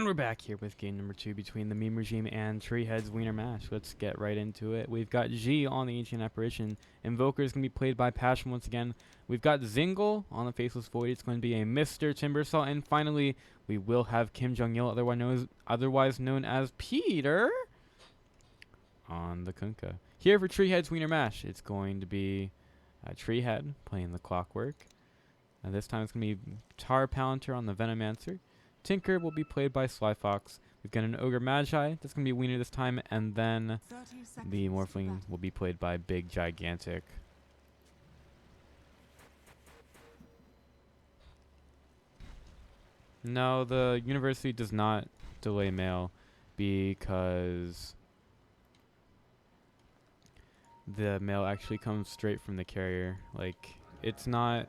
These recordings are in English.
And we're back here with game number 2 between the Meme Regime and Treehead's Wiener Mash. Let's get right into it. We've got G on the Ancient Apparition. Invoker is going to be played by Passion once again. We've got Zingle on the Faceless Void. It's going to be a Mr. Timbersaw. And finally, we will have Kim Jong-il, otherwise known as Peter, on the Kunkka. Here for Treehead's Wiener Mash, it's going to be Treehead playing the Clockwork. This time it's going to be Tar Palantir on the Venomancer. Tinker will be played by Sly Fox. We've got an Ogre Magi. That's going to be Wiener this time. And then the Morphling will be played by Big Gigantic. No, the university does not delay mail because the mail actually comes straight from the carrier. Like, it's not...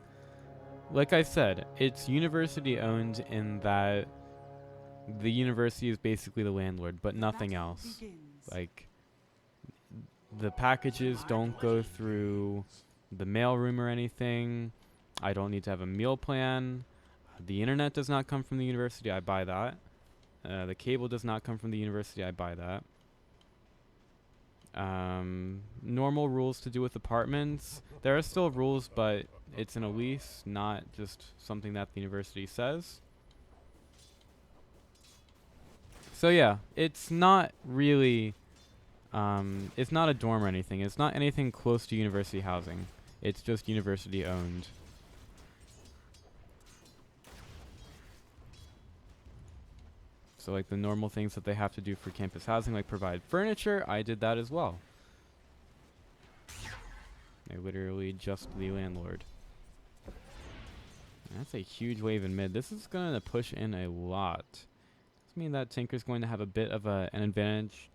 Like I said, it's university owned in that the university is basically the landlord, but nothing else. Like, the packages don't go through the mailroom or anything. I don't need to have a meal plan. The internet does not come from the university. I buy that. The cable does not come from the university. I buy that. Normal rules to do with apartments. There are still rules, but it's in a lease, not just something that the university says. So yeah, it's not really, it's not a dorm or anything. It's not anything close to university housing. It's just university owned. So like the normal things that they have to do for campus housing, like provide furniture, I did that as well. They're literally just the landlord. And that's a huge wave in mid. This is going to push in a lot. Does mean that Tinker's going to have a bit of an advantage.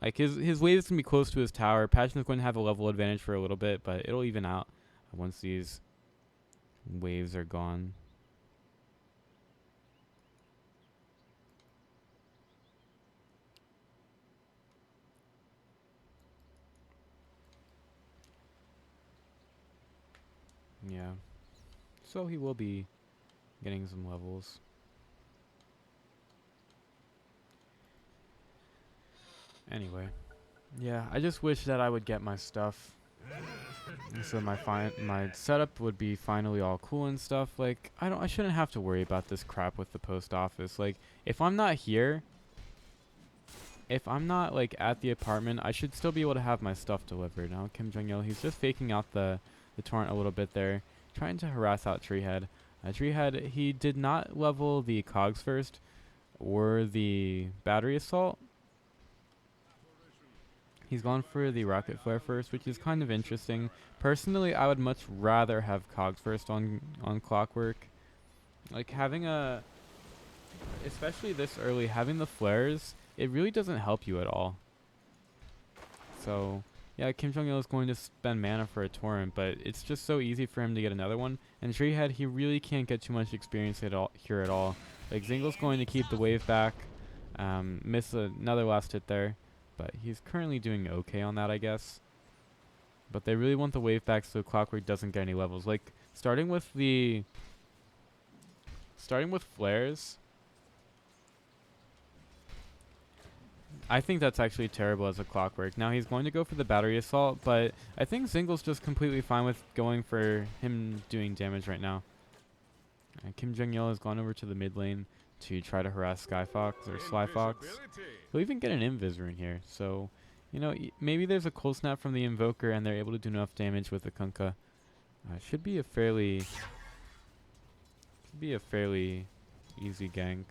Like his wave is going to be close to his tower. Passion is going to have a level advantage for a little bit, but it'll even out once these waves are gone. Yeah. So he will be getting some levels. Anyway. Yeah, I just wish that I would get my stuff. So my setup would be finally all cool and stuff. Like, I shouldn't have to worry about this crap with the post office. Like, if I'm not here, if I'm not like at the apartment, I should still be able to have my stuff delivered. Now Kim Jong-il, he's just faking out the torrent a little bit there, trying to harass out Treehead. Treehead, he did not level the cogs first or the battery assault. He's gone for the rocket flare first, which is kind of interesting. Personally, I would much rather have cogs first on Clockwork. Like having especially this early, having the flares, it really doesn't help you at all. So yeah, Kim Jong-il is going to spend mana for a torrent, but it's just so easy for him to get another one. And Treehead, he really can't get too much experience here at all. Like Zingle's going to keep the wave back, miss another last hit there, but he's currently doing okay on that, I guess. But they really want the wave back so Clockwork doesn't get any levels. Like starting with flares, I think that's actually terrible as a Clockwork. Now he's going to go for the battery assault, but I think Zingle's just completely fine with going for him doing damage right now. Kim Jong-il has gone over to the mid lane to try to harass Skyfox or Sly Fox. He'll even get an Invis rune here, so you know maybe there's a cold snap from the Invoker and they're able to do enough damage with the Kunkka. Should be a fairly easy gank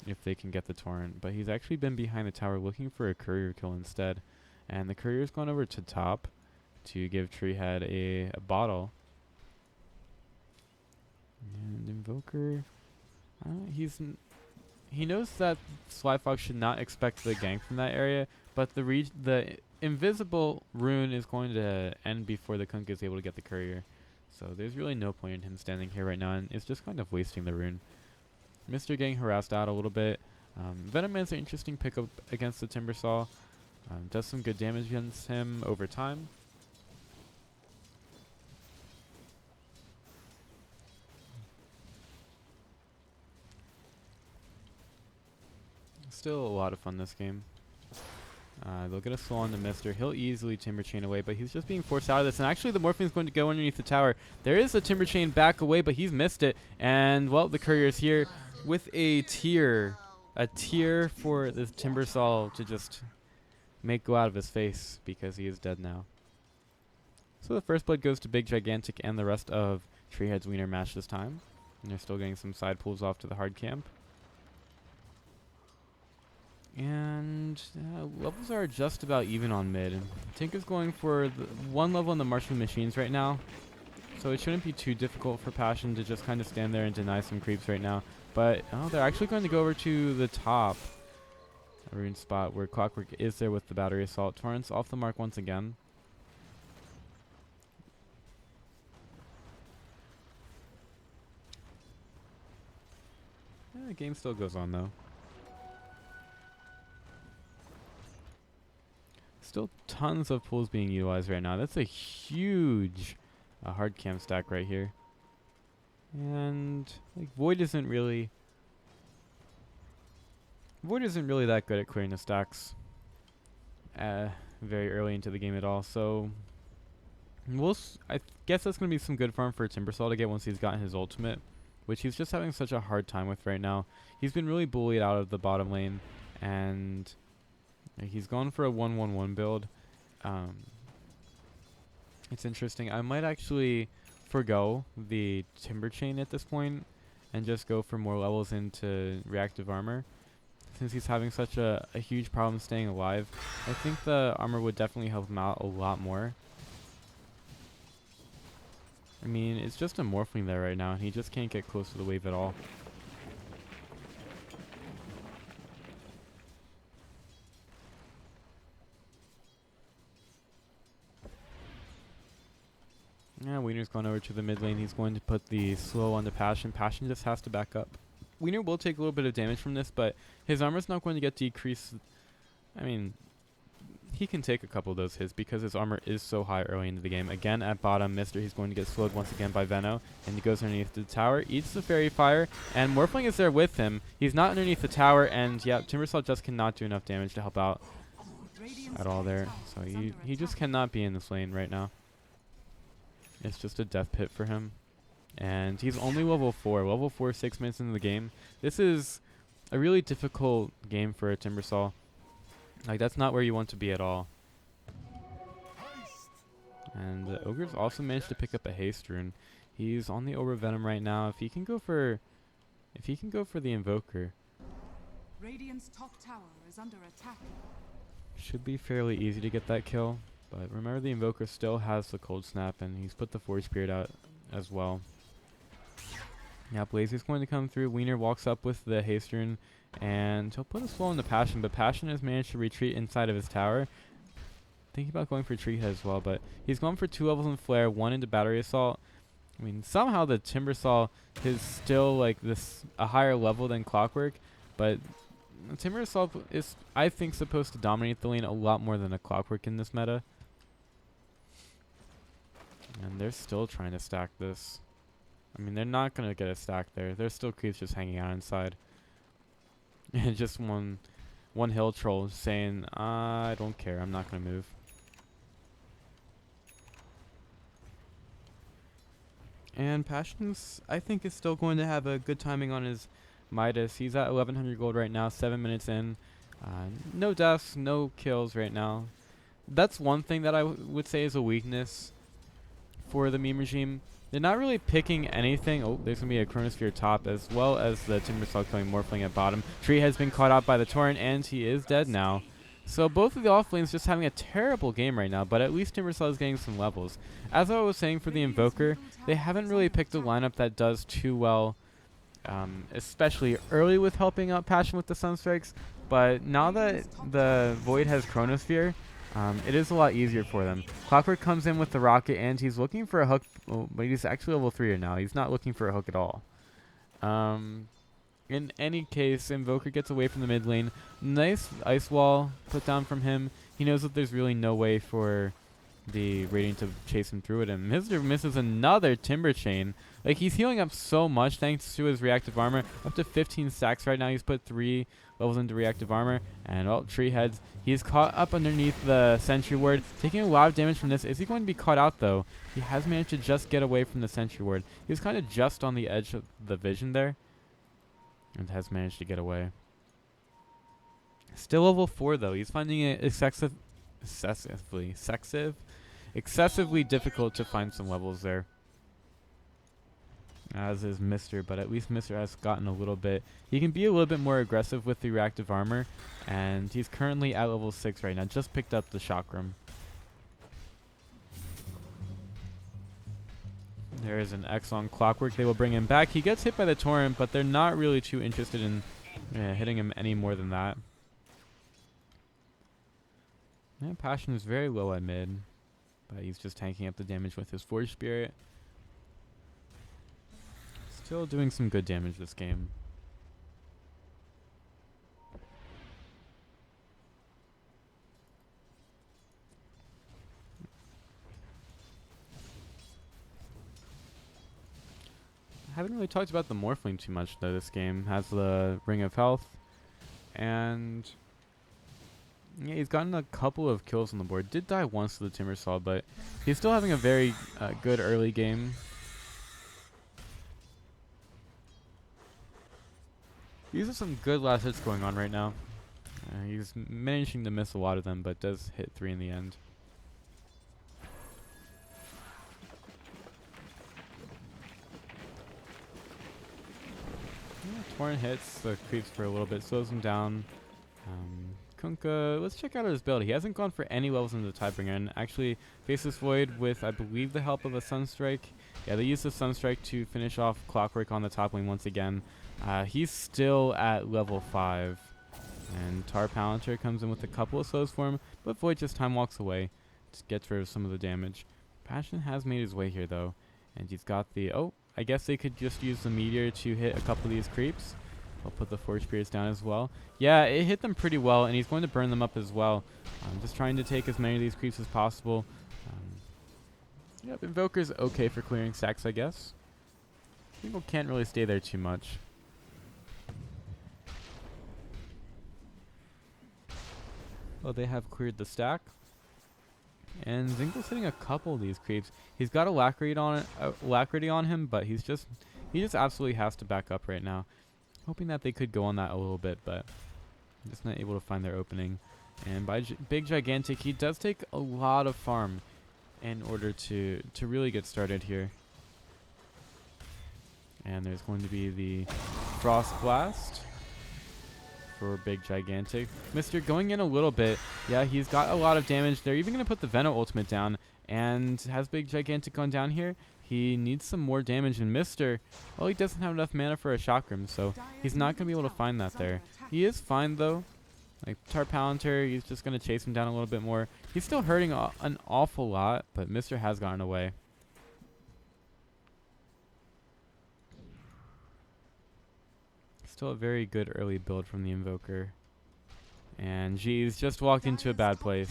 if they can get the torrent, but he's actually been behind the tower looking for a courier kill instead, and the courier's gone over to top to give Treehead a bottle. And Invoker, he knows that Sly Fox should not expect the gank from that area, but the invisible rune is going to end before the Kunkka is able to get the courier, so there's really no point in him standing here right now, and it's just kind of wasting the rune. Mr. getting harassed out a little bit. Venomancer, interesting pickup against the Timbersaw. Does some good damage against him over time. Still a lot of fun this game. They'll get a slow on the Mister. He'll easily Timber Chain away, but he's just being forced out of this. And actually, the Morphling is going to go underneath the tower. There is a Timber Chain back away, but he's missed it. And, well, the Courier is here with a tier. A tier for the Timbersaw to just make go out of his face because he is dead now. So the first blood goes to Big Gigantic and the rest of Treehead's Wiener Mash this time. And they're still getting some side pulls off to the hard camp. And levels are just about even on mid. Tink is going for the one level in the Martian Machines right now. So it shouldn't be too difficult for Passion to just kind of stand there and deny some creeps right now. But they're actually going to go over to the top rune spot where Clockwork is there with the Battery Assault. Torrents off the mark once again. The game still goes on though. Still tons of pulls being utilized right now. That's a huge hard cam stack right here. And like Void isn't really that good at clearing the stacks very early into the game at all. So I guess that's going to be some good farm for Timbersaw to get once he's gotten his ultimate, which he's just having such a hard time with right now. He's been really bullied out of the bottom lane, and he's gone for a 1-1-1 build. It's interesting. I might actually forgo the Timber Chain at this point and just go for more levels into reactive armor. Since he's having such a huge problem staying alive, I think the armor would definitely help him out a lot more. I mean, it's just a Morphling there right now, and he just can't get close to the wave at all. Yeah, Wiener's gone over to the mid lane. He's going to put the slow on the Passion. Passion just has to back up. Wiener will take a little bit of damage from this, but his armor's not going to get decreased. I mean, he can take a couple of those hits because his armor is so high early into the game. Again, at bottom, Mister, he's going to get slowed once again by Veno, and he goes underneath the tower, eats the Fairy Fire, and Morphling is there with him. He's not underneath the tower, and yeah, Timbersaw just cannot do enough damage to help out at all there. So he just cannot be in this lane right now. It's just a death pit for him. And he's only level 4. Level 4, 6 minutes into the game. This is a really difficult game for a Timbersaw. Like, that's not where you want to be at all. And the Ogre's also managed to pick up a haste rune. He's on the Overvenom right now. If he can go for the Invoker, Radiant's top tower is under attack. should be fairly easy to get that kill. But remember, the Invoker still has the Cold Snap, and he's put the Forge Spirit out as well. Yeah, Blazer's going to come through. Wiener walks up with the haste rune, and he'll put a slow on the Passion, but Passion has managed to retreat inside of his tower. Thinking about going for Treehead as well, but he's gone for 2 levels in Flare, 1 into Battery Assault. I mean, somehow the Timbersaw is still like a higher level than Clockwork, but Timbersaw is, I think, supposed to dominate the lane a lot more than a Clockwork in this meta. And they're still trying to stack this. I mean, they're not going to get a stack there. There's still creeps just hanging out inside. And just one hill troll saying, I don't care, I'm not going to move. And Passions, I think, is still going to have a good timing on his Midas. He's at 1100 gold right now, 7 minutes in. No deaths, no kills right now. That's one thing that I would say is a weakness for the meme regime. They're not really picking anything. Oh, there's going to be a Chronosphere top as well as the Timbersaw killing Morphling at bottom. Tree has been caught out by the Torrent, and he is dead now. So both of the offlanes just having a terrible game right now, but at least Timbersaw is getting some levels. As I was saying for the Invoker, they haven't really picked a lineup that does too well, especially early with helping out Passion with the Sunstrikes. But now that the Void has Chronosphere, it is a lot easier for them. Clockwork comes in with the rocket, and he's looking for a hook, but he's actually level 3 now. He's not looking for a hook at all. In any case, Invoker gets away from the mid lane. Nice ice wall put down from him. He knows that there's really no way for the Radiant to chase him through it, and Mr. misses another Timber Chain. Like, he's healing up so much thanks to his reactive armor. Up to 15 stacks right now. He's put 3 levels into reactive armor. And, oh, Tree Heads. He's caught up underneath the Sentry Ward, taking a lot of damage from this. Is he going to be caught out, though? He has managed to just get away from the Sentry Ward. He was kind of just on the edge of the vision there, and has managed to get away. Still level 4, though. He's finding it excessively difficult to find some levels there. As is Mr., but at least Mr. has gotten a little bit. He can be a little bit more aggressive with the reactive armor, and he's currently at level 6 right now. Just picked up the Chakram. There is an X on Clockwork. They will bring him back. He gets hit by the Torrent, but they're not really too interested in hitting him any more than that. Yeah, Passion is very low at mid, but he's just tanking up the damage with his Forge Spirit. Still doing some good damage this game. I haven't really talked about the Morphling too much, though. This game has the Ring of Health, and yeah, he's gotten a couple of kills on the board. Did die once to the Timbersaw, but he's still having a very good early game. These are some good last hits going on right now. He's managing to miss a lot of them, but does hit 3 in the end. Yeah, Torrent hits the creeps for a little bit, slows him down. Kunkka, let's check out his build. He hasn't gone for any levels into the Tidebringer, and actually Faceless Void with, I believe, the help of a Sunstrike. Yeah, they used the Sunstrike to finish off Clockwork on the top lane once again. He's still at level 5. And Tar Palantir comes in with a couple of slows for him, but Void just time walks away. Just gets rid of some of the damage. Passion has made his way here, though. And he's got the... Oh, I guess they could just use the Meteor to hit a couple of these creeps. I'll put the Forge Spirits down as well. Yeah, it hit them pretty well, and he's going to burn them up as well. Just trying to take as many of these creeps as possible. Yep, Invoker's okay for clearing stacks, I guess. People can't really stay there too much. Well, they have cleared the stack. And Zinkel's hitting a couple of these creeps. He's got a Alacrity on him, but he just absolutely has to back up right now. Hoping that they could go on that a little bit, but just not able to find their opening. And by Big Gigantic, he does take a lot of farm in order to really get started here. And there's going to be the Frost Blast for Big Gigantic. Mr. going in a little bit. Yeah, he's got a lot of damage. They're even going to put the Venom ultimate down. And has Big Gigantic gone down here? He needs some more damage. And Mr., well, he doesn't have enough mana for a Chakram, so he's not going to be able to find that there. He is fine, though. Like, Tar Palantir, he's just going to chase him down a little bit more. He's still hurting an awful lot, but Mr. has gotten away. Still a very good early build from the Invoker. And G's just walked into a bad place.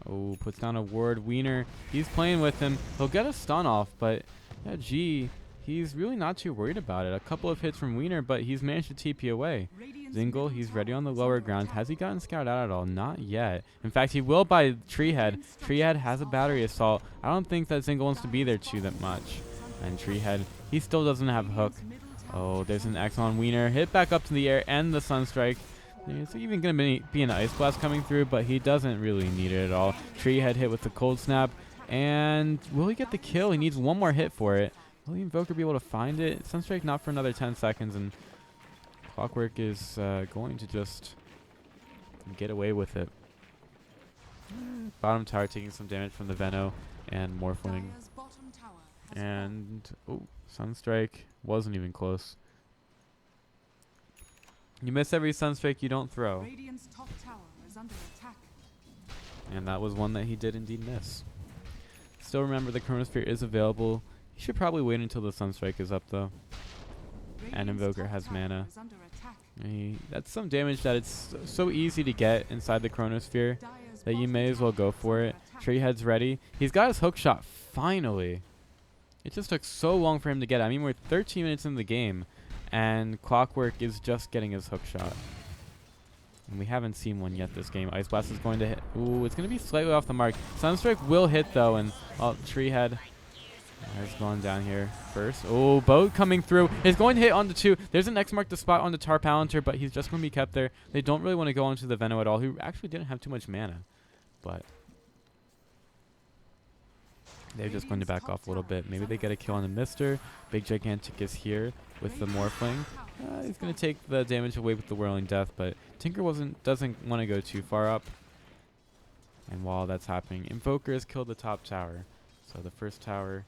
Oh, puts down a ward. Wiener, he's playing with him. He'll get a stun off, but yeah, G, he's really not too worried about it. A couple of hits from Wiener, but he's managed to TP away. Zingle, he's ready on the lower ground. Has he gotten scouted out at all? Not yet. In fact, he will by Treehead. Treehead has a battery assault. I don't think that Zingle wants to be there too that much. And Treehead, he still doesn't have hook. Oh, there's an X on Wiener. Hit back up to the air and the Sunstrike. There's even going to be an Ice Blast coming through, but he doesn't really need it at all. Treehead hit with the Cold Snap. And will he get the kill? He needs one more hit for it. Will the Invoker be able to find it? Sunstrike not for another 10 seconds, and Clockwork is going to just get away with it. Bottom tower taking some damage from the Veno and Morphling. And, oh, Sunstrike wasn't even close. You miss every Sunstrike you don't throw. Top tower is under attack. And that was one that he did indeed miss. Still remember the Chronosphere is available. You should probably wait until the Sunstrike is up though. And Invoker has mana. That's some damage that it's so easy to get inside the Chronosphere that you may as well go for it. Tree head's ready. He's got his hook shot finally. It just took so long for him to get it. I mean, we're 13 minutes in the game, and Clockwork is just getting his hook shot. And we haven't seen one yet this game. Ice Blast is going to hit. Ooh, it's going to be slightly off the mark. Sunstrike will hit, though, and Tree Head has gone down here first. Oh, Boat coming through. He's going to hit on the 2. There's an X mark to spot on the Tar Palantir, but he's just going to be kept there. They don't really want to go into the Veno at all, who actually didn't have too much mana. But they're just going to back off a little bit. Maybe they get a kill on the Mister. Big Gigantic is here with the Morphling. He's going to take the damage away with the Whirling Death, but Tinker doesn't want to go too far up. And while that's happening, Invoker has killed the top tower. So the first tower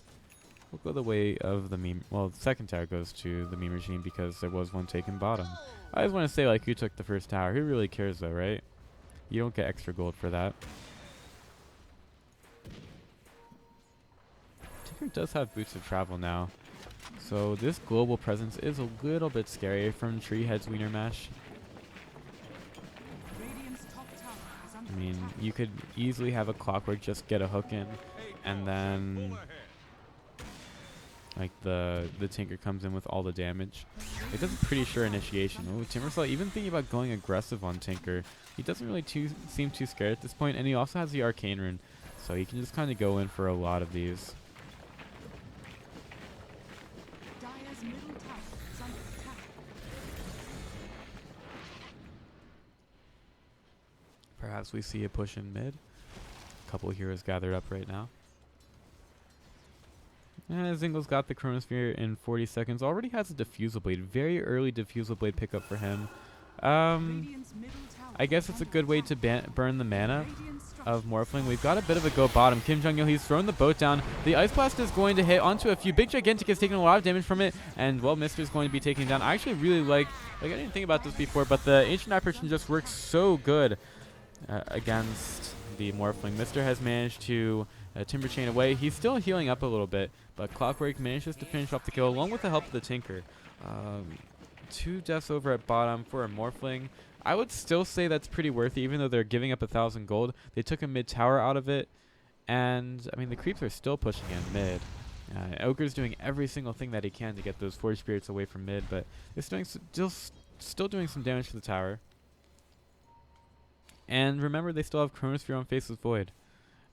will go the way of the meme. Well, the second tower goes to the meme regime because there was one taken bottom. I just want to say, like, who took the first tower? Who really cares, though, right? You don't get extra gold for that. Tinker does have Boots of Travel now. So this global presence is a little bit scary from Treehead's Wiener Mash. I mean, you could easily have a Clockwork just get a hook in, and then like the Tinker comes in with all the damage. It does a pretty sure initiation. Oh, Timbersaw even thinking about going aggressive on Tinker. He doesn't really seem too scared at this point, and he also has the Arcane Rune, so he can just kind of go in for a lot of these. Perhaps we see a push in mid. A couple heroes gathered up right now. Zingle's got the Chronosphere in 40 seconds. Already has a Diffusal Blade. Very early Diffusal Blade pickup for him. I guess it's a good way to burn the mana of Morphling. We've got a bit of a go bottom. Kim Jong-il, he's thrown the boat down. The Ice Blast is going to hit onto a few. Big Gigantic has taken a lot of damage from it, and, well, Mister's going to be taken down. I actually really like I didn't think about this before, but the Ancient Apparition just works so good against the Morphling. Mister has managed to Timber Chain away. He's still healing up a little bit, but Clockwork manages to finish off the kill along with the help of the Tinker. 2 deaths over at bottom for a Morphling. I would still say that's pretty worth it, even though they're giving up 1,000 gold. They took a mid tower out of it, and I mean the creeps are still pushing in mid. Ogre's doing every single thing that he can to get those Forge Spirits away from mid, but it's doing still doing some damage to the tower. And remember, they still have Chronosphere on Faceless Void.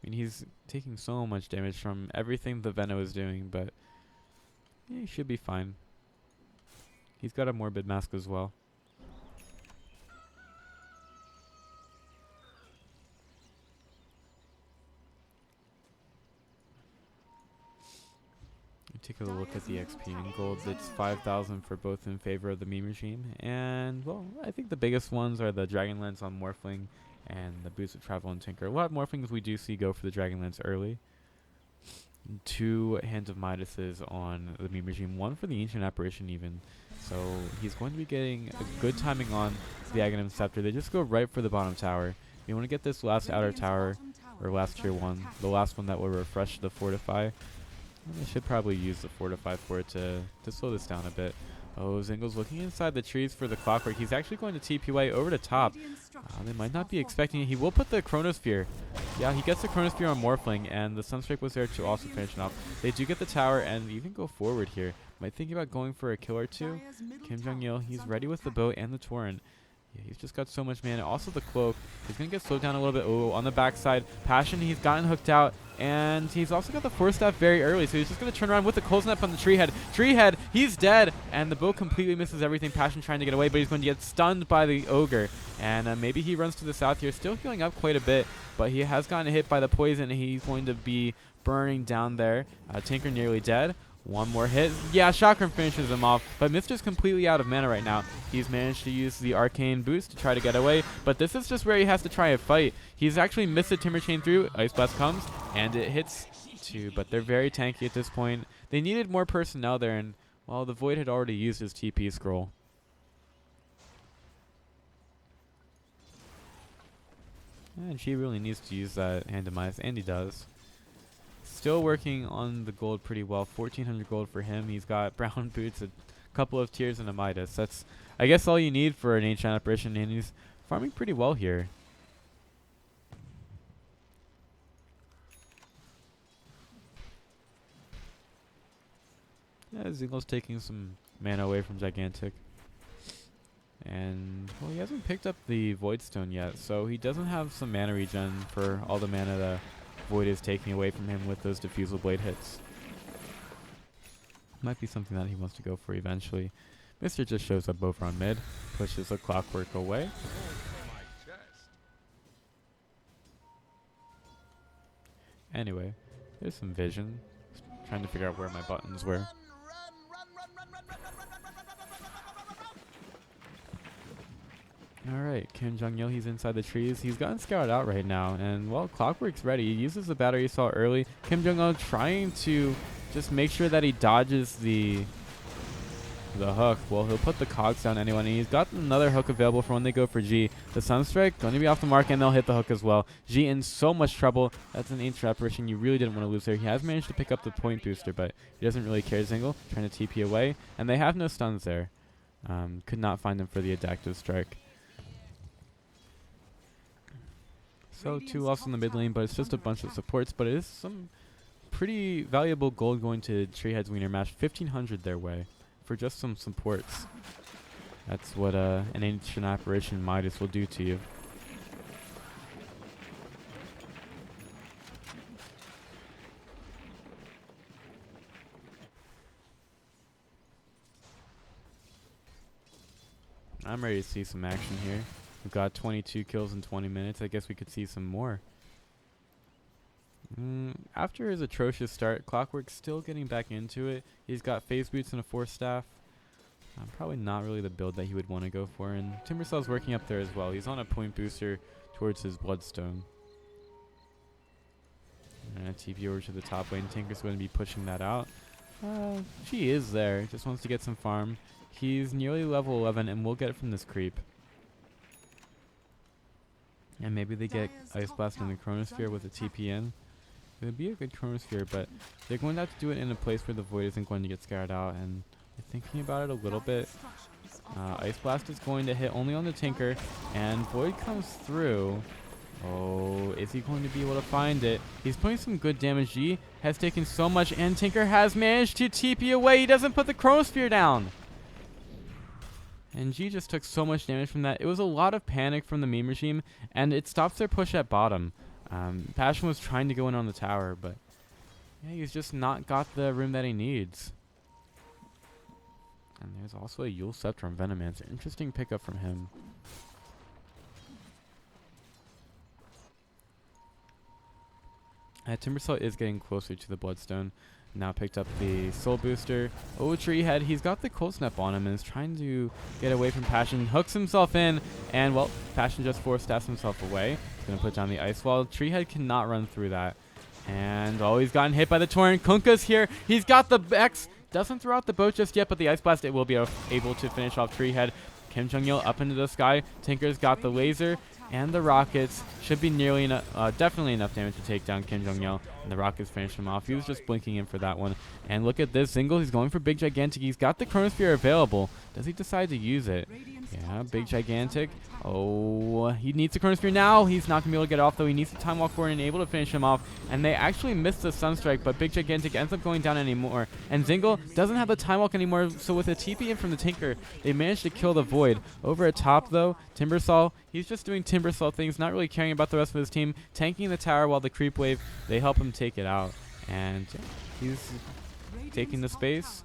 I mean, he's taking so much damage from everything the Veno is doing, but yeah, he should be fine. He's got a Morbid Mask as well. Take a look at the XP and gold. It's 5,000 for both in favor of the meme regime. And, well, I think the biggest ones are the Dragonlance on Morphling and the Boots of Travel and Tinker. A lot of Morphlings we do see go for the Dragonlance early. 2 Hands of Midases on the meme regime. 1 for the Ancient Apparition even. So he's going to be getting a good timing on the Aghanim Scepter. They just go right for the bottom tower. You want to get this last outer tower, or last tier 1. The last one that will refresh the Fortify. They should probably use the Fortify for it to slow this down a bit. Oh, Zingle's looking inside the trees for the Clockwork. He's actually going to TP away over to top. They might not be expecting it. He will put the Chronosphere. Yeah, he gets the Chronosphere on Morphling, and the Sunstrike was there to also finish it off. They do get the tower and even go forward here. Might think about going for a kill or 2. Kim Jong-il, he's ready with the boat and the Torrent. Yeah, he's just got so much mana. Also the Cloak. He's going to get slowed down a little bit. Oh, on the backside. Passion, he's gotten hooked out. And he's also got the Force Staff very early, so he's just going to turn around with the Cold Snap on the Tree Head. Tree Head, he's dead, and the bow completely misses everything. Passion trying to get away, but he's going to get stunned by the Ogre. And maybe he runs to the south here, still healing up quite a bit, but he has gotten hit by the poison, and he's going to be burning down there. Tinker nearly dead. 1 more hit. Yeah, Chakram finishes him off, but Mister's completely out of mana right now. He's managed to use the Arcane Boost to try to get away, but this is just where he has to try a fight. He's actually missed the Timber Chain through. Ice Blast comes, and it hits 2, but they're very tanky at this point. They needed more personnel there, and, well, the Void had already used his TP scroll. And she really needs to use that Hand of Midas, and he does. Still working on the gold pretty well. 1,400 gold for him. He's got brown boots, a couple of tiers, and a Midas. That's, I guess, all you need for an Ancient Apparition, and he's farming pretty well here. Yeah, Zingo's taking some mana away from Gigantic. And, well, he hasn't picked up the Void Stone yet, so he doesn't have some mana regen for all the mana the Void is taking away from him with those Diffusal Blade hits. Might be something that he wants to go for eventually. Mr. just shows up over on mid, pushes the Clockwork away. Anyway, there's some vision. Trying to figure out where my buttons were. Alright, Kim Jong-il, he's inside the trees. He's gotten scouted out right now, and, well, Clockwork's ready. He uses the battery you saw early. Kim Jong-il trying to just make sure that he dodges the hook. Well, he'll put the cogs down anyway, and he's got another hook available for when they go for G. The Sunstrike going to be off the mark, and they'll hit the hook as well. G in so much trouble. That's an ancient apparition you really didn't want to lose there. He has managed to pick up the point booster, but he doesn't really care. Zingle trying to TP away, and they have no stuns there. Could not find them for the Adaptive Strike. So 2 lost in the mid lane, but it's just a bunch of supports, but it is some pretty valuable gold going to Treehead's Wiener Mash. 1,500 their way for just some supports. That's what an Ancient Apparition Midas will do to you. I'm ready to see some action here. We've got 22 kills in 20 minutes. I guess we could see some more. After his atrocious start, Clockwork's still getting back into it. He's got Phase Boots and a Force Staff. Probably not really the build that he would want to go for. And Timbersaul's working up there as well. He's on a point booster towards his Bloodstone. And TP over to the top lane. Tinker's going to be pushing that out. She is there. Just wants to get some farm. He's nearly level 11, and we'll get it from this creep. And maybe they get Ice Blast in the Chronosphere with a TP in. It would be a good Chronosphere, but they're going to have to do it in a place where the Void isn't going to get scared out. And thinking about it a little bit, Ice Blast is going to hit only on the Tinker, and Void comes through. Oh, is he going to be able to find it? He's putting some good damage. G has taken so much, and Tinker has managed to TP away. He doesn't put the Chronosphere down. And G just took so much damage from that. It was a lot of panic from the meme regime, and it stops their push at bottom. Passion was trying to go in on the tower, but yeah, he's just not got the room that he needs. And there's also a Yule Scepter on Venomancer. Interesting pickup from him. Timbersaw is getting closer to the Bloodstone. Now picked up the Soul Booster. Oh, Treehead, he's got the Cold Snap on him and is trying to get away from Passion. Hooks himself in, and, well, Passion just Force Staffs himself away. He's going to put down the Ice Wall. Treehead cannot run through that. And, oh, he's gotten hit by the Torrent. Kunkka's here. He's got the X. Doesn't throw out the boat just yet, but the Ice Blast, it will be able to finish off Treehead. Kim Jong-il up into the sky. Tinker's got the laser and the rockets. Should be nearly enough, definitely enough damage to take down Kim Jong-il. And the rockets finish him off. He was just blinking in for that one. And look at this. Zingle, he's going for Big Gigantic. He's got the Chronosphere available. Does he decide to use it? Yeah, Big Gigantic. Oh, he needs the Chronosphere now. He's not going to be able to get it off, though. He needs the Time Walk forward and able to finish him off. And they actually missed the Sunstrike, but Big Gigantic ends up going down anymore. And Zingle doesn't have the Time Walk anymore, so with a TP in from the Tinker, they managed to kill the Void. Over at top, though, Timbersaw, he's just doing Timbersaw things, not really caring about the rest of his team, tanking the tower while the creep wave, they help him take it out. And he's taking the space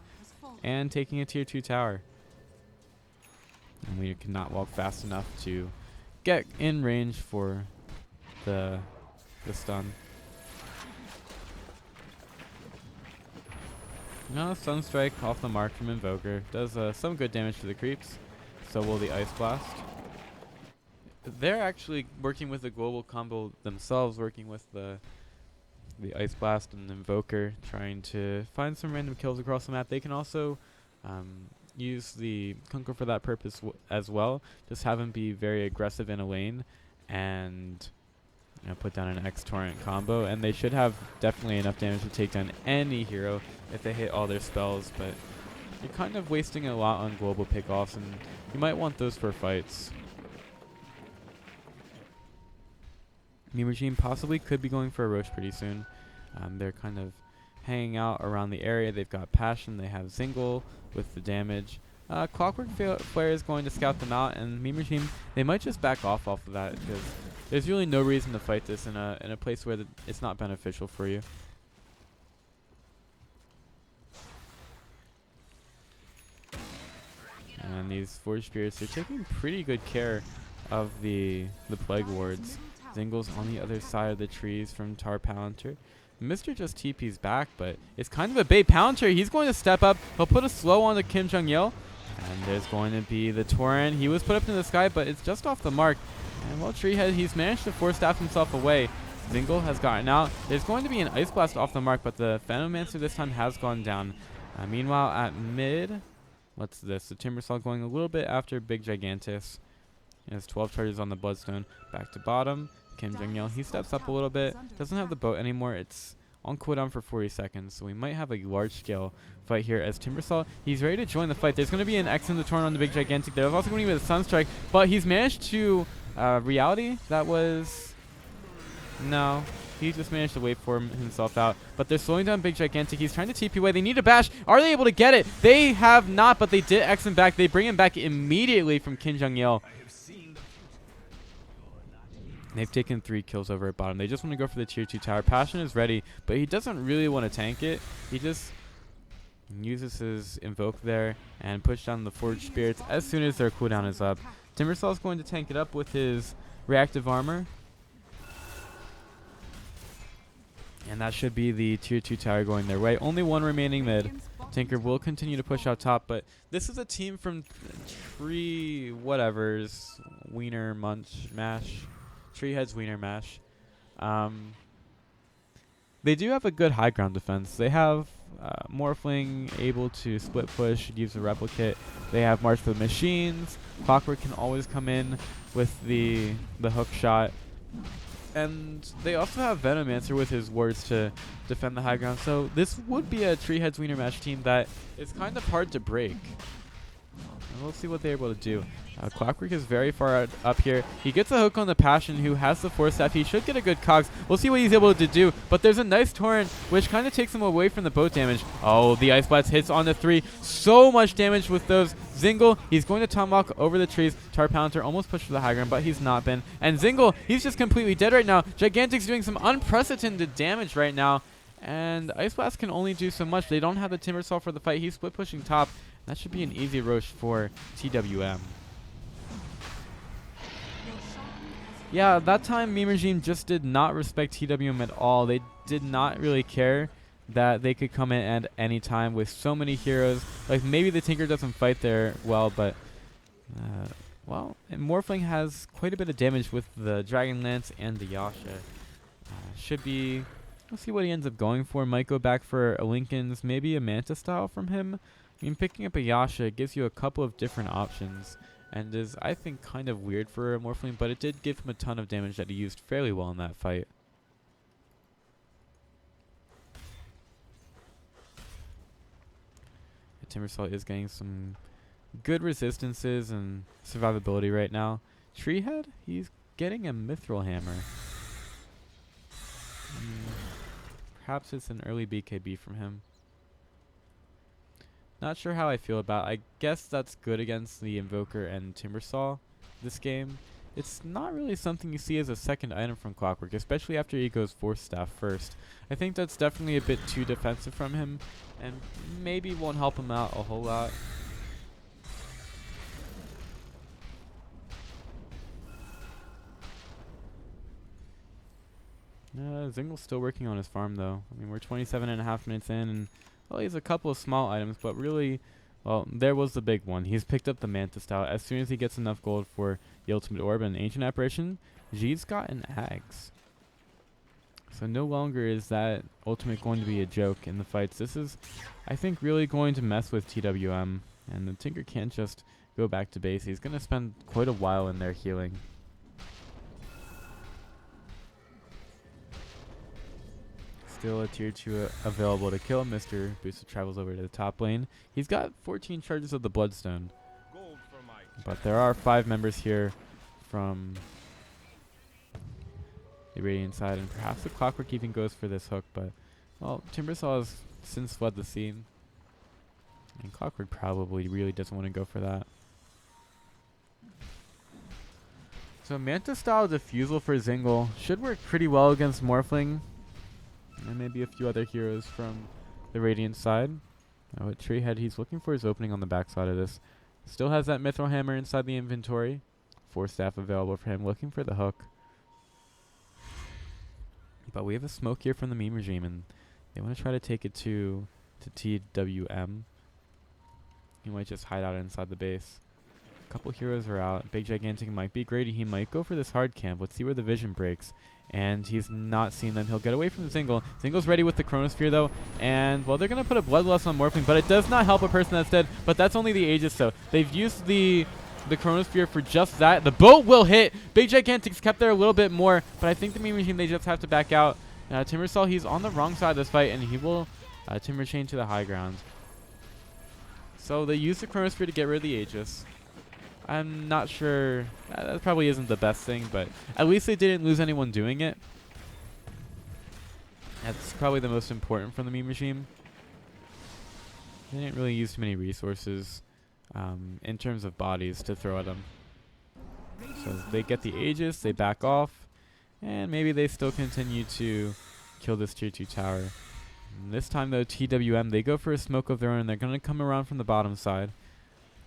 and taking a tier 2 tower. And we cannot walk fast enough to get in range for the stun. No, Sunstrike off the mark from Invoker. Does some good damage to the creeps. So will the Ice Blast. They're actually working with the global combo themselves, working with the Ice Blast and Invoker, trying to find some random kills across the map. They can also use the Kunkka for that purpose as well. Just have him be very aggressive in a lane and put down an X-Torrent combo. And they should have definitely enough damage to take down any hero if they hit all their spells. But you're kind of wasting a lot on global pickoffs, and you might want those for fights. Meme Regime possibly could be going for a Roche pretty soon. They're kind of hanging out around the area. They've got Passion. They have Zingle with the damage. Clockwork Flare is going to scout them out, and Meme Regime, they might just back off of that because there's really no reason to fight this in a place where it's not beneficial for you. And these Forge Spirits are taking pretty good care of the Plague Wards. Zingle's on the other side of the trees from Tar Palantir. Mr. just TP's back, but it's kind of a bait. Palantir, he's going to step up. He'll put a slow on the Kim Jong-il. And there's going to be the Torrent. He was put up in the sky, but it's just off the mark. And well, Treehead, he's managed to force staff himself away. Zingle has gotten out. There's going to be an Ice Blast off the mark, but the Phenomancer this time has gone down. Meanwhile, at mid, what's this? The Timbersaw going a little bit after Big Gigantus. He has 12 charges on the Bloodstone. Back to bottom. Kim Jong-il, he steps up a little bit. Doesn't have the boat anymore. It's on cooldown for 40 seconds, so we might have a large-scale fight here as Timbersaw, he's ready to join the fight. There's going to be an X in the Torrent on the Big Gigantic. There's also going to be the Sunstrike, but he's managed to reality. That was... No. He just managed to wait for himself out. But they're slowing down Big Gigantic. He's trying to TP away. They need a bash. Are they able to get it? They have not, but they did X him back. They bring him back immediately from Kim Jong-il. They've taken 3 kills over at bottom. They just want to go for the tier 2 tower. Passion is ready, but he doesn't really want to tank it. He just uses his invoke there and push down the Forged Spirits as soon as their cooldown is up. Timbersaw is going to tank it up with his reactive armor. And that should be the tier 2 tower going their way. Only one remaining mid. Tinker will continue to push out top, but this is a team from Tree whatevers. Wiener, Munch, Mash. Treehead's Wiener Mash. They do have a good high ground defense. They have Morphling able to split push, use a replicate. They have March for the Machines. Clockwork can always come in with the hook shot. And they also have Venomancer with his wards to defend the high ground. So this would be a Treehead's Wiener Mash team that is kind of hard to break. And we'll see what they're able to do. Clockwork is very far up here. He gets a hook on the Passion, who has the Force Staff. He should get a good cogs. We'll see what he's able to do. But there's a nice Torrent, which kind of takes him away from the boat damage. Oh, the Ice Blast hits on the 3. So much damage with those. Zingle, he's going to tomahawk over the trees. Tar Palantir almost pushed for the high ground, but he's not been. And Zingle, he's just completely dead right now. Gigantic's doing some unprecedented damage right now. And Ice Blast can only do so much. They don't have the Timbersaw for the fight. He's split pushing top. That should be an easy roast for TWM. Yeah, that time Meme Regime just did not respect TWM at all. They did not really care that they could come in at any time with so many heroes. Like, maybe the Tinker doesn't fight there well, but well, and Morphling has quite a bit of damage with the Dragon Lance and the Yasha. Should be, we'll see what he ends up going for. Might go back for a Lincoln's, maybe a Manta style from him. I mean, picking up a Yasha gives you a couple of different options. And is, I think, kind of weird for a Morphling, but it did give him a ton of damage that he used fairly well in that fight. Timbersaw is getting some good resistances and survivability right now. Treehead, he's getting a Mithril Hammer. Perhaps it's an early BKB from him. Not sure how I feel about it. I guess that's good against the Invoker and Timbersaw this game. It's not really something you see as a second item from Clockwork, especially after he goes Force Staff first. I think that's definitely a bit too defensive from him, and maybe won't help him out a whole lot. Zingle's still working on his farm, though. I mean, we're 27.5 minutes in, and well, he has a couple of small items, but really, well, there was the big one. He's picked up the Manta Style. As soon as he gets enough gold for the Ultimate Orb and Ancient Apparition, G's got an Axe. So no longer is that Ultimate going to be a joke in the fights. This is, I think, really going to mess with TWM, and the Tinker can't just go back to base. He's going to spend quite a while in there healing. Still a tier 2 available to kill. Mr. Boosted travels over to the top lane. He's got 14 charges of the Bloodstone. But there are 5 members here from the Radiant side, and perhaps the Clockwork even goes for this hook, but Well, Timbersaw has since fled the scene. And Clockwork probably really doesn't want to go for that. So Manta style Diffusal for Zingle should work pretty well against Morphling. And maybe a few other heroes from the Radiant side. What Treehead he's looking for is opening on the backside of this. Still has that Mithril Hammer inside the inventory. 4 staff available for him, looking for the hook. But we have a smoke here from the meme regime, and they want to try to take it to TWM. He might just hide out inside the base. A couple heroes are out. Big Gigantic might be great. He might go for this hard camp. Let's see where the vision breaks. And he's not seeing them. He'll get away from the Zingle. Zingle's ready with the Chronosphere, though. And, well, they're going to put a Bloodlust on Morphling, but it does not help a person that's dead. But that's only the Aegis, so they've used the Chronosphere for just that. The boat will hit. Big Gigantic's kept there a little bit more, but I think the meme regime, they just have to back out. Timbersaw, he's on the wrong side of this fight, and he will Timber Chain to the high ground. So they use the Chronosphere to get rid of the Aegis. I'm not sure. That probably isn't the best thing, but at least they didn't lose anyone doing it. That's probably the most important from the meme regime. They didn't really use too many resources in terms of bodies to throw at them. So they get the Aegis, they back off, and maybe they still continue to kill this tier 2 tower. And this time though, TWM, they go for a Smoke of their own, and they're going to come around from the bottom side.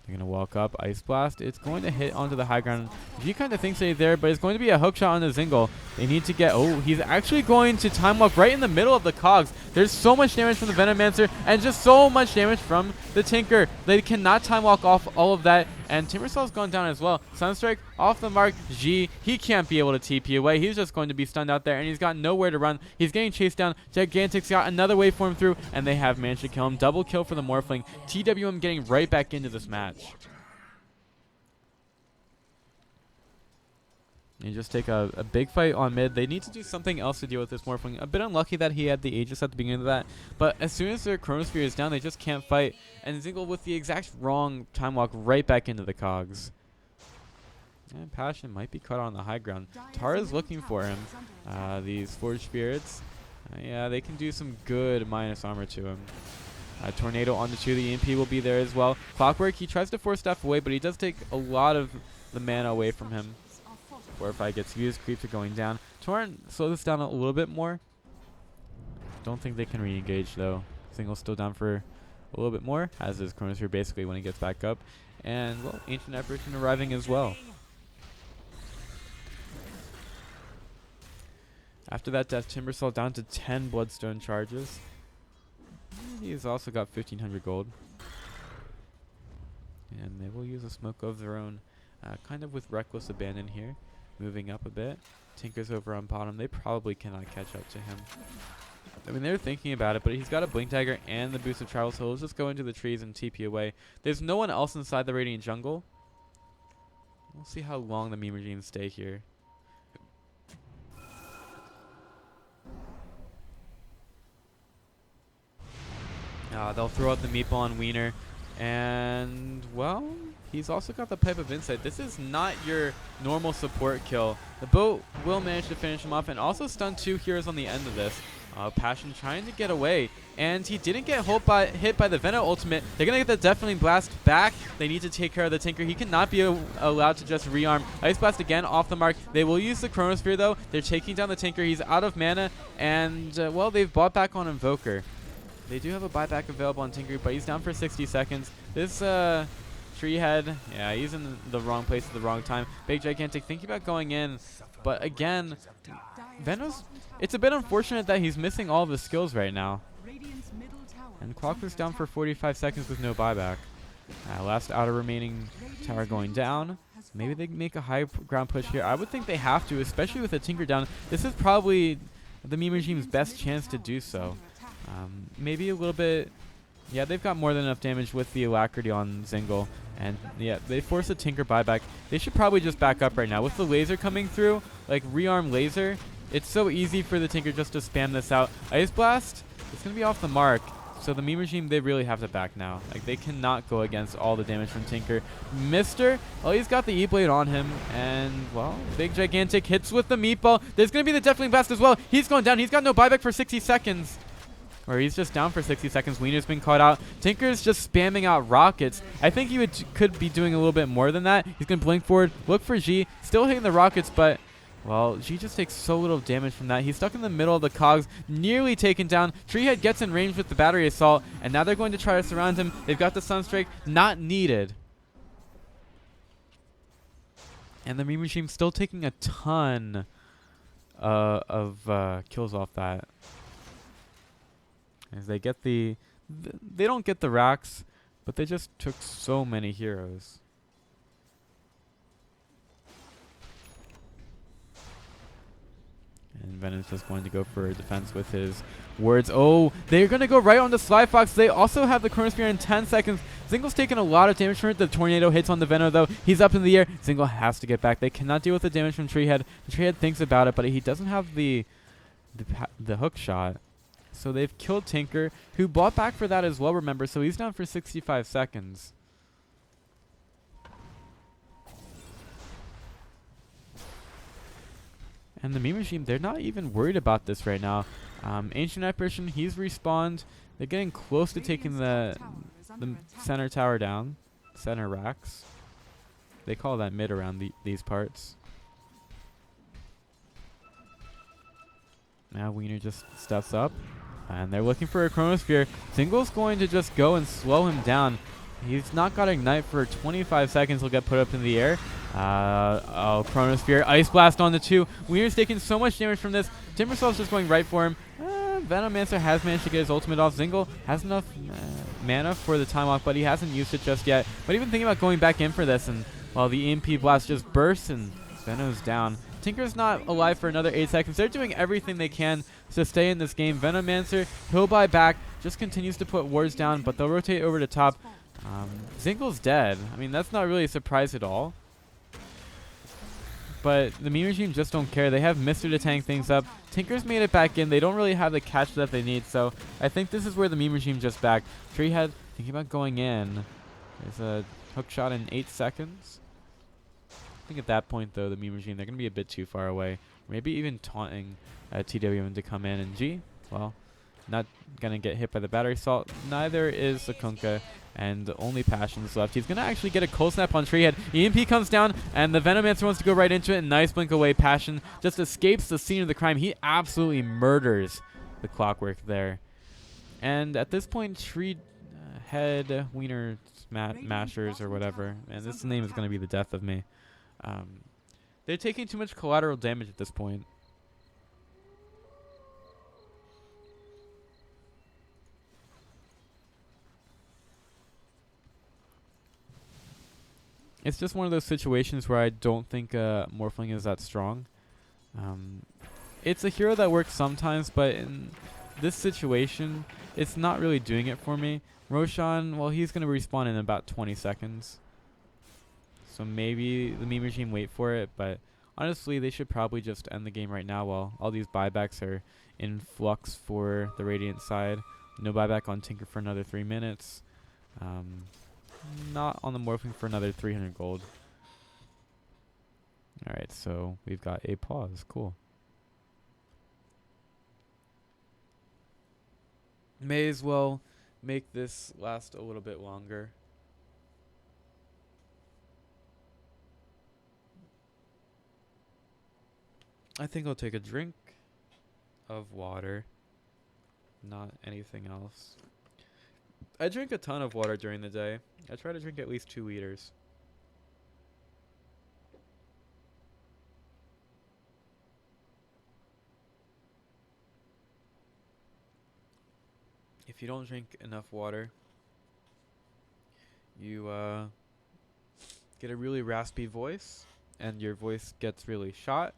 They're going to walk up, Ice Blast. It's going to hit onto the high ground. He kind of thinks he's there, but it's going to be a hook shot on the Zingle. They need to get... Oh, he's actually going to time walk right in the middle of the cogs. There's so much damage from the Venomancer and just so much damage from the Tinker. They cannot time walk off all of that. And Timbersaw's gone down as well. Sunstrike off the mark. G, he can't be able to TP away. He's just going to be stunned out there, and he's got nowhere to run. He's getting chased down. Gigantic's got another waveform through, and they have managed to kill him. Double kill for the Morphling. TWM getting right back into this match. You just take a big fight on mid. They need to do something else to deal with this Morphling. A bit unlucky that he had the Aegis at the beginning of that. But as soon as their Chronosphere is down, they just can't fight. And Zingle with the exact wrong time walk right back into the cogs. And Passion might be caught on the high ground. Tara's looking for him. These Forged Spirits. Yeah, they can do some good minus armor to him. Tornado on the 2. The EMP will be there as well. Clockwork, he tries to force staff away, but he does take a lot of the mana away from him. 4 or 5 gets used. Creeps are going down. Torrent slow this down a little bit more. Don't think they can re-engage though. Zingle's still down for a little bit more. Has his Chronosphere basically when he gets back up. And, well, Ancient Apparition arriving as well. After that death, Timbersaw down to 10 Bloodstone charges. He's also got 1,500 gold. And they will use a Smoke of their own. Kind of with Reckless Abandon here. Moving up a bit. Tinker's over on bottom. They probably cannot catch up to him. I mean, they're thinking about it, but he's got a Blink Dagger and the boost of travel, so he'll just go into the trees and TP away. There's no one else inside the Radiant Jungle. We'll see how long the meme regimes stay here. They'll throw out the meatball on Wiener. And, well, he's also got the Pipe of Insight. This is not your normal support kill. The boat will manage to finish him off and also stun 2 heroes on the end of this. Passion trying to get away, and he didn't get hit by the Venom ultimate. They're going to get the Deafening Blast back. They need to take care of the Tinker. He cannot be allowed to just rearm. Ice Blast again off the mark. They will use the Chronosphere, though. They're taking down the Tinker. He's out of mana, and, well, they've bought back on Invoker. They do have a buyback available on Tinker, but he's down for 60 seconds. This Treehead, yeah, he's in the wrong place at the wrong time. Big Gigantic thinking about going in, but again, Venom's, it's a bit unfortunate that he's missing all of his skills right now. And Clockwork's down for 45 seconds with no buyback. Last outer remaining tower going down. Maybe they make a high ground push here. I would think they have to, especially with the Tinker down. This is probably the meme regime's best chance to do so. Maybe a little bit. Yeah, they've got more than enough damage with the Alacrity on Zingle. And yeah, they force a Tinker buyback. They should probably just back up right now. With the laser coming through, like rearm laser, it's so easy for the Tinker just to spam this out. Ice Blast, it's going to be off the mark. So the meme regime, they really have to back now. Like, they cannot go against all the damage from Tinker. Mister, well, he's got the E-Blade on him. And, well, Big Gigantic hits with the Meatball. There's going to be the Deafening Blast as well. He's going down. He's got no buyback for 60 seconds. Or he's just down for 60 seconds. Wiener's been caught out. Tinker's just spamming out rockets. I think he could be doing a little bit more than that. He's going to blink forward, look for G. Still hitting the rockets, but, well, G just takes so little damage from that. He's stuck in the middle of the cogs, nearly taken down. Treehead gets in range with the battery assault, and now they're going to try to surround him. They've got the Sunstrike. Not needed. And the Meme Regime still taking a ton of kills off that. As they get they don't get the racks, but they just took so many heroes. And Venom's just going to go for a defense with his words. Oh, they're going to go right on the Sly Fox. They also have the Chronosphere in 10 seconds. Zingle's taking a lot of damage from it. The Tornado hits on the Venom, though. He's up in the air. Zingle has to get back. They cannot deal with the damage from Treehead. The Treehead thinks about it, but he doesn't have the hook shot. So they've killed Tinker, who bought back for that as well, remember. So he's down for 65 seconds. And the Meme Regime, they're not even worried about this right now. Ancient Apparition, he's respawned. They're getting close to taking the center tower down. Center racks. They call that mid around these parts. Now Wiener just steps up. And they're looking for a Chronosphere. Zingle's going to just go and slow him down. He's not got Ignite for 25 seconds. He'll get put up in the air. Chronosphere. Ice Blast on the 2. Wiener's taking so much damage from this. Timbersault's just going right for him. Venomancer has managed to get his ultimate off. Zingle has enough mana for the time off, but he hasn't used it just yet. But even thinking about going back in for this, and while the EMP blast just bursts and Venom's down. Tinker's not alive for another 8 seconds. They're doing everything they can to stay in this game. Venomancer, he'll buy back, just continues to put wards down, but they'll rotate over to top. Zingle's dead. I mean, that's not really a surprise at all. But the Meme Regime just don't care. They have Mister to tank things up. Tinker's made it back in. They don't really have the catch that they need, so I think this is where the Meme Regime just back. Treehead thinking about going in. There's a hook shot in 8 seconds. I think at that point, though, the Meme Regime, they're going to be a bit too far away. Maybe even taunting TWM to come in. And G, well, not going to get hit by the battery assault. Neither is the Kunkka. And only Passion's left. He's going to actually get a cold snap on Treehead. EMP comes down, and the Venomancer wants to go right into it. And nice blink away. Passion just escapes the scene of the crime. He absolutely murders the Clockwork there. And at this point, Treehead, Wiener Mashers, or whatever. And this name is going to be the death of me. They're taking too much collateral damage at this point. It's just one of those situations where I don't think Morphling is that strong. It's a hero that works sometimes, but in this situation, it's not really doing it for me. Roshan, well, he's going to respawn in about 20 seconds. So maybe the Meme Regime wait for it, but honestly, they should probably just end the game right now while all these buybacks are in flux for the Radiant side. No buyback on Tinker for another 3 minutes. Not on the Morphling for another 300 gold. Alright, so we've got a pause. Cool. May as well make this last a little bit longer. I think I'll take a drink of water, not anything else. I drink a ton of water during the day. I try to drink at least 2 liters. If you don't drink enough water, you get a really raspy voice, and your voice gets really shot.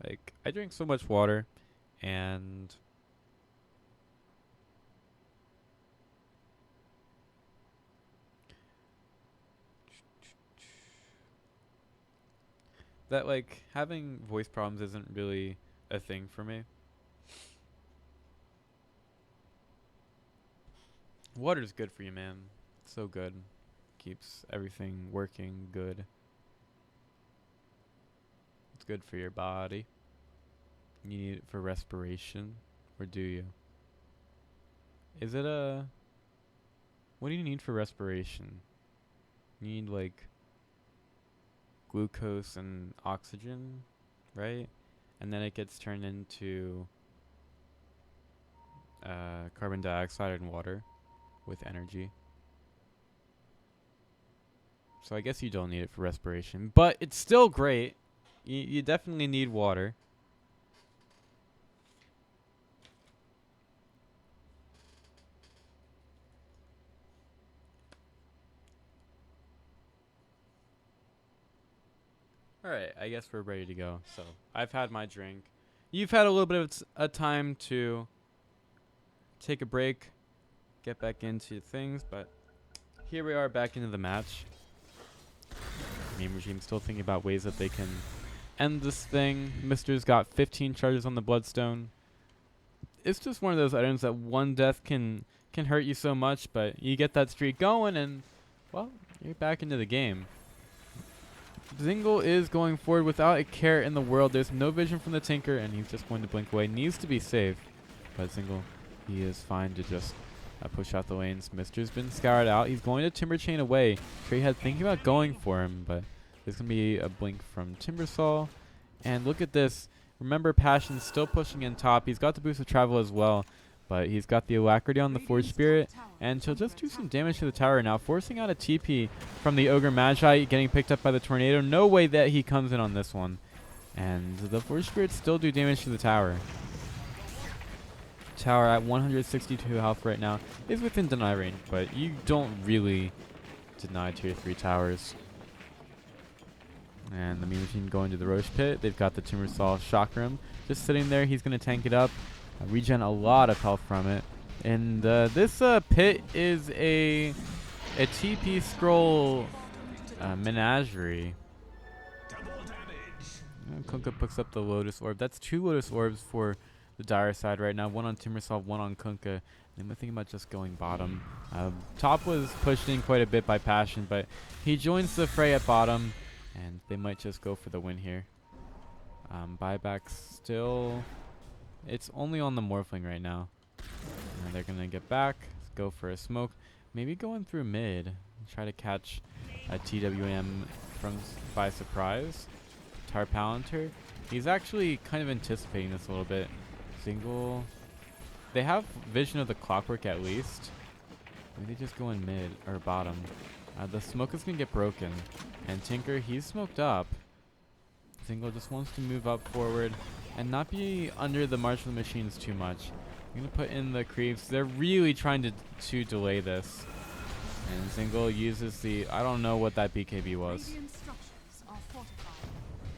Like, I drink so much water, and that, like, having voice problems isn't really a thing for me. Water's good for you, man. It's so good. Keeps everything working good. It's good for your body. You need it for respiration, or do you? Is it a... What do you need for respiration? You need, like, glucose and oxygen, right? And then it gets turned into carbon dioxide and water with energy. So I guess you don't need it for respiration, but it's still great. You definitely need water. Alright, I guess we're ready to go. So, I've had my drink. You've had a little bit of a time to take a break, get back into things, but here we are back into the match. Meme Regime still thinking about ways that they can end this thing. Mister's got 15 charges on the Bloodstone. It's just one of those items that one death can hurt you so much, but you get that streak going and, well, you're back into the game. Zingle is going forward without a care in the world. There's no vision from the Tinker, and he's just going to blink away. Needs to be safe, but Zingle, he is fine to just push out the lanes. Mister's been scoured out. He's going to Timber Chain away. Treehead thinking about going for him, but there's going to be a blink from Timbersaw. And look at this. Remember, Passion's still pushing in top. He's got the boost of travel as well, but he's got the Alacrity on the Forge Spirit, and she'll just do some damage to the tower now, forcing out a TP from the Ogre Magi, getting picked up by the Tornado. No way that he comes in on this one. And the Forge Spirits still do damage to the tower. Tower at 162 health right now is within deny range, but you don't really deny tier 3 towers. And the Meme Machine going to the Roche Pit. They've got the Timbersaw Chakram just sitting there. He's going to tank it up. Regen a lot of health from it. And this pit is a TP scroll menagerie. Kunkka picks up the Lotus Orb. That's 2 Lotus Orbs for the Dire side right now. 1 on Timbersaw, 1 on Kunkka. And we're thinking about just going bottom. Top was pushed in quite a bit by Passion, but he joins the fray at bottom. And they might just go for the win here. Buyback still... It's only on the Morphling right now. And they're going to get back, go for a smoke. Maybe going through mid. Try to catch a TWM by surprise. Tar Palantir. He's actually kind of anticipating this a little bit. Single. They have vision of the Clockwork at least. Maybe they just go in mid or bottom. The smoke is going to get broken. And Tinker, he's smoked up. Single just wants to move up forward and not be under the March of the Machines too much. I'm going to put in the creeps. They're really trying to delay this. And Single uses the... I don't know what that BKB was.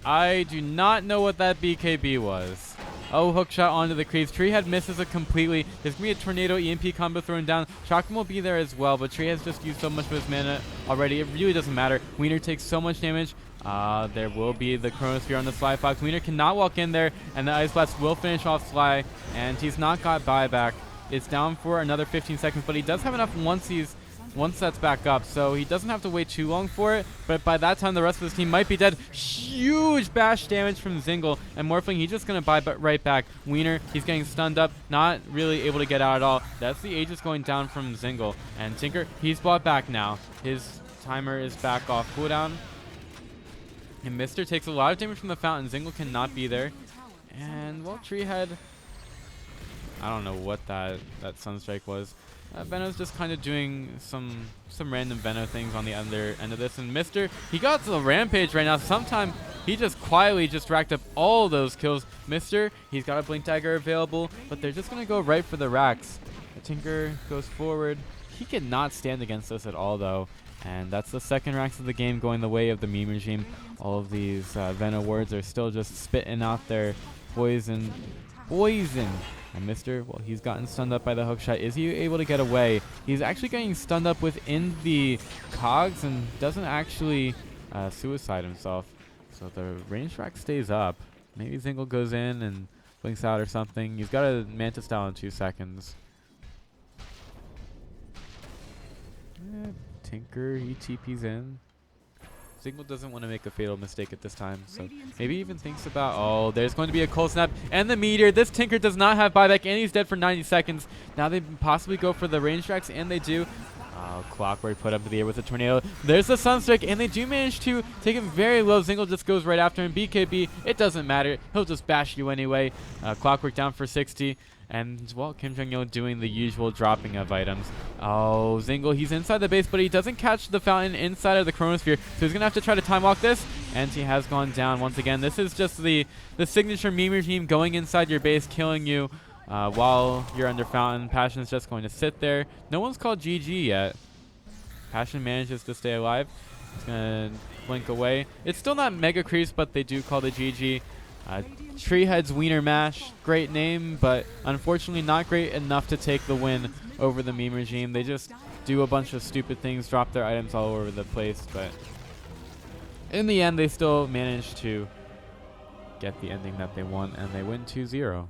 I do not know what that BKB was. Oh, hookshot onto the creeps. Treehead misses it completely. There's going to be a Tornado EMP combo thrown down. Chakram will be there as well, but Treehead's just used so much of his mana already. It really doesn't matter. Wiener takes so much damage. There will be the Chronosphere on the Sly Fox. Wiener cannot walk in there, and the Ice Blast will finish off Sly, and he's not got buyback. It's down for another 15 seconds, but he does have enough once that's back up, so he doesn't have to wait too long for it, but by that time the rest of his team might be dead. Huge bash damage from Zingle, and Morphling, he's just going to buy right back. Wiener, he's getting stunned up, not really able to get out at all. That's the Aegis going down from Zingle, and Tinker, he's brought back now. His timer is back off cooldown, and Mister takes a lot of damage from the fountain. Zingle cannot be there, and well, Treehead, I don't know what that Sunstrike was. Veno's just kind of doing some random Veno things on the other end of this. And Mister, he got to the Rampage right now. Sometime he just quietly just racked up all those kills. Mister, he's got a Blink Dagger available, but they're just going to go right for the racks. The Tinker goes forward. He cannot stand against us at all, though. And that's the second racks of the game going the way of the Meme Regime. All of these Veno wards are still just spitting out their poison. And Mister, well, he's gotten stunned up by the hookshot. Is he able to get away? He's actually getting stunned up within the cogs and doesn't actually suicide himself. So the range rack stays up. Maybe Zingle goes in and blinks out or something. He's got a Mantis style in 2 seconds. Tinker, he TP's in. Zingle doesn't want to make a fatal mistake at this time, so maybe even thinks about, oh, there's going to be a cold snap and the meteor. This Tinker does not have buyback, and he's dead for 90 seconds. Now they possibly go for the range tracks, and they do. Oh, Clockwork put up in the air with a tornado. There's the Sunstrike, and they do manage to take him very low. Zingle just goes right after him. BKB, it doesn't matter. He'll just bash you anyway. Clockwork down for 60. And, well, Kim Jong-il doing the usual dropping of items. Oh, Zingle, he's inside the base, but he doesn't catch the fountain inside of the Chronosphere, so he's going to have to try to time walk this. And he has gone down once again. This is just the signature meme regime going inside your base, killing you while you're under fountain. Passion's just going to sit there. No one's called GG yet. Passion manages to stay alive. He's going to blink away. It's still not Mega Creeps, but they do call the GG. Treehead's Wiener Mash, great name, but unfortunately not great enough to take the win over the meme regime. They just do a bunch of stupid things, drop their items all over the place, but in the end they still manage to get the ending that they want, and they win 2-0.